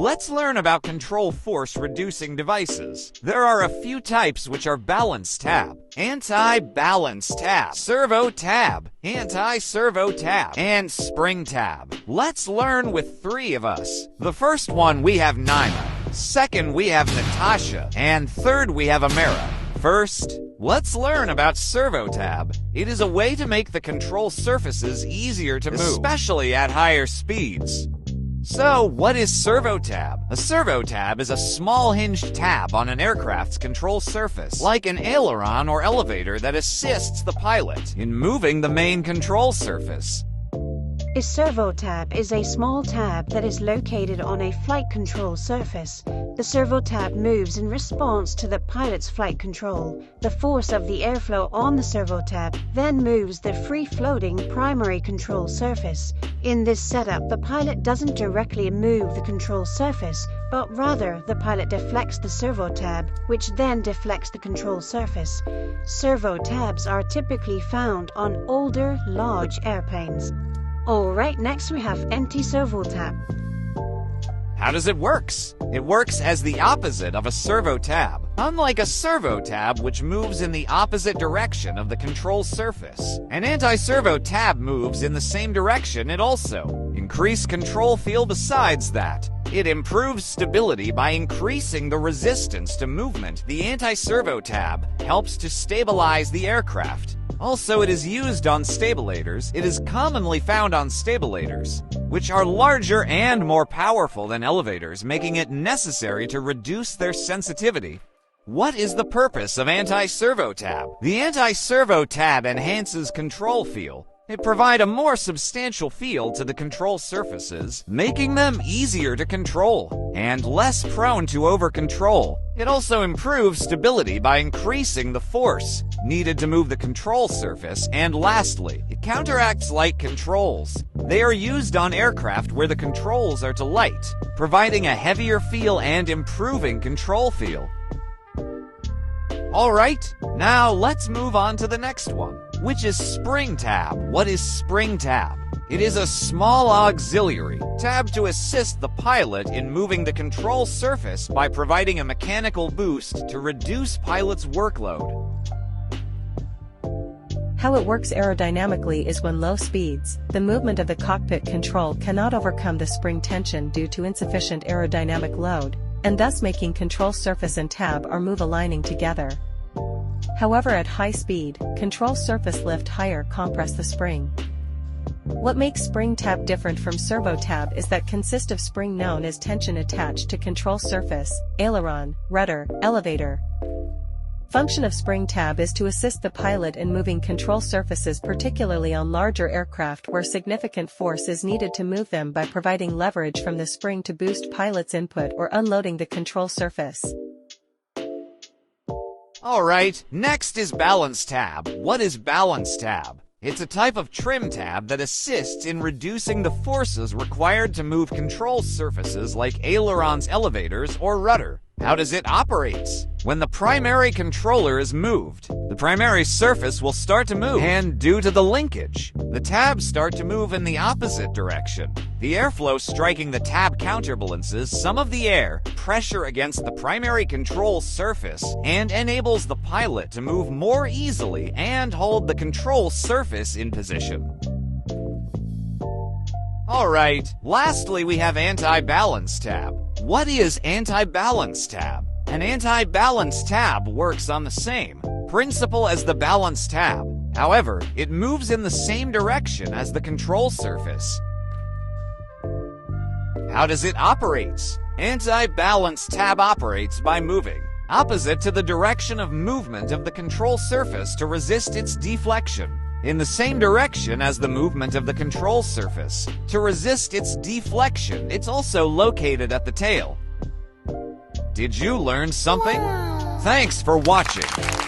Let's learn about control force reducing devices. There are a few types, which are balance tab, anti-balance tab, servo tab, anti-servo tab, and spring tab. Let's learn with three of us. The first one, we have Naima. Second, we have Natasha. And third, we have Umairah. First, let's learn about servo tab. It is a way to make the control surfaces easier to move, especially at higher speeds. So, what is servo tab? A servo tab is a small hinged tab on an aircraft's control surface, like an aileron or elevator that assists the pilot in moving the main control surface. A servo tab is a small tab that is located on a flight control surface. The servo tab moves in response to the pilot's flight control. The force of the airflow on the servo tab then moves the free-floating primary control surface. In this setup, the pilot doesn't directly move the control surface, but rather the pilot deflects the servo tab, which then deflects the control surface. Servo tabs are typically found on older, large airplanes. Alright, next we have anti-servo tab. How does it work? It works as the opposite of a servo tab. Unlike a servo tab, which moves in the opposite direction of the control surface, an anti-servo tab moves in the same direction. It also increases control feel. Besides that, it improves stability by increasing the resistance to movement. The anti-servo tab helps to stabilize the aircraft. Also, it is used on stabilators. It is commonly found on stabilators, which are larger and more powerful than elevators, making it necessary to reduce their sensitivity. What is the purpose of anti-servo tab? The anti-servo tab enhances control feel. It provides a more substantial feel to the control surfaces, making them easier to control and less prone to over-control. It also improves stability by increasing the force needed to move the control surface. And lastly, it counteracts light controls. They are used on aircraft where the controls are to light, providing a heavier feel and improving control feel. Alright, now let's move on to the next one, which is spring tab. What is spring tab? It is a small auxiliary tab to assist the pilot in moving the control surface by providing a mechanical boost to reduce pilot's workload. How it works aerodynamically is when low speeds, the movement of the cockpit control cannot overcome the spring tension due to insufficient aerodynamic load, and thus making control surface and tab or move aligning together. However, at high speed, control surface lift higher compress the spring. What makes spring tab different from servo tab is that consist of spring known as tension attached to control surface, aileron, rudder, elevator. Function of spring tab is to assist the pilot in moving control surfaces, particularly on larger aircraft where significant force is needed to move them, by providing leverage from the spring to boost pilot's input or unloading the control surface. Alright, next is balance tab. What is balance tab? It's a type of trim tab that assists in reducing the forces required to move control surfaces like ailerons, elevators, or rudder. How does it operate? When the primary controller is moved, the primary surface will start to move, and due to the linkage, the tabs start to move in the opposite direction. The airflow striking the tab counterbalances some of the air pressure against the primary control surface and enables the pilot to move more easily and hold the control surface in position. Alright, lastly we have anti-balance tab. What is anti-balance tab? An anti-balance tab works on the same principle as the balance tab. However, it moves in the same direction as the control surface. How does it operate? Anti-balance tab operates by moving opposite to the direction of movement of the control surface to resist its deflection, in the same direction as the movement of the control surface. To resist its deflection, it's also located at the tail. Did you learn something? Thanks for watching.